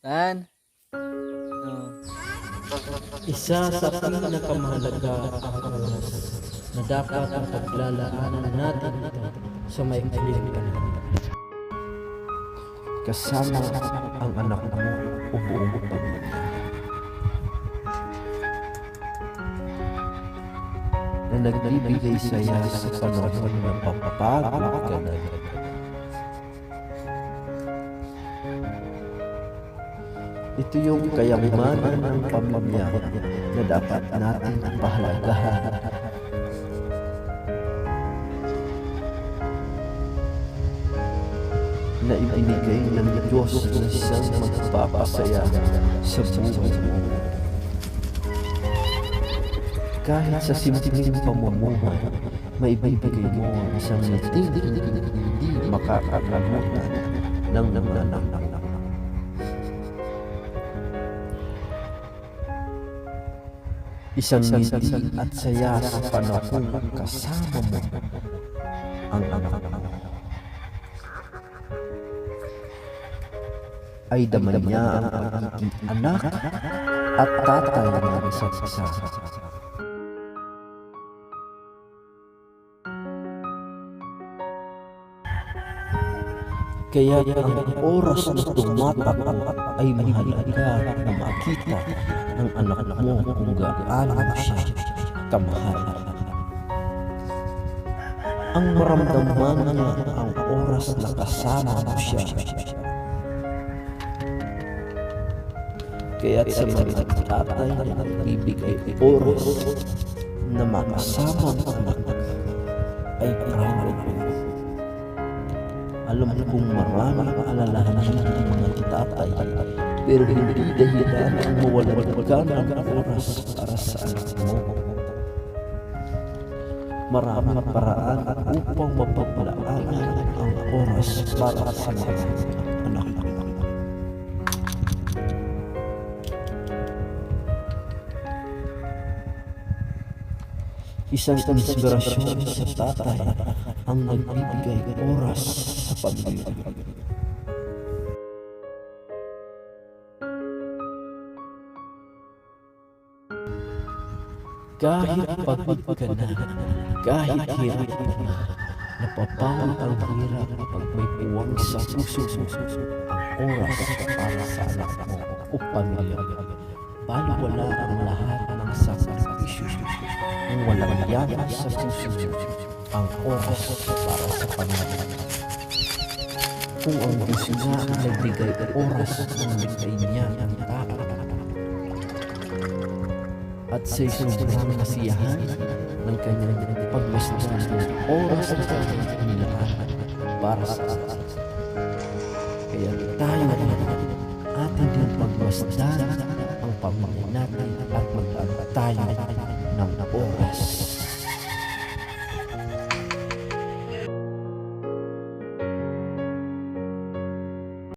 Saan? Oh. Isa sa pinakamahalaga ang oras na dapat ang paglalaanan natin ito sa maikling panahon. Kasama ang anak mo o buong pamilya. Na nagbibigay saya sa panahon ng papapagod ka na. Ito yung kayamanan ng pamilya na dapat natin pahalagahan. Na ibinigay ng Diyos na siyang magpapasaya sa buhay mo. Kahit sa simpleng pamumuhay, maibibigay mo ang isang hindi makakalimutan ng nananang. Isang ngiti at saya sa panahon kasama mo ang anak mo. Ay daman niya ang pagiging anak at tatay ng isa't isa. Kaya ang oras na tumatakbo ay mahalaga na makita ng anak mo kung gaano siya kamahal. Ang maramdaman niya ang oras na kasama mo siya. Kaya't sa mga tatay na nagbibigay oras na makasama ang anak ay proud ko. Alam kong maraming alalahanin ng mga tatay, pero hindi dahilan ang mawalan ka ng oras para sa anak mo. Maraming paraan upang mapaglalaanan ang oras para sa mga anak mo. Isang inspirasyon sa tatay ang nagbibigay oras sa pamilya. Kahit pagod ka na, kahit hirap ka na, napapawag ang hirap pag may puwang sa puso ang oras para sa anak mo o pamilya. Baliwala ang lahat ng sakripisyo. Kung walang yaman sa puso, ang oras para sa pamilya. Kung ang puso nga nagbigay oras ng bigay niya ang tao. At sa sobrang nasiyahan ng kanyang pagmasdan ng oras na kanyang inilaan para sa atin. Kaya tayo atin din pagmasdan ang pamilya natin at maglaan tayo ng oras.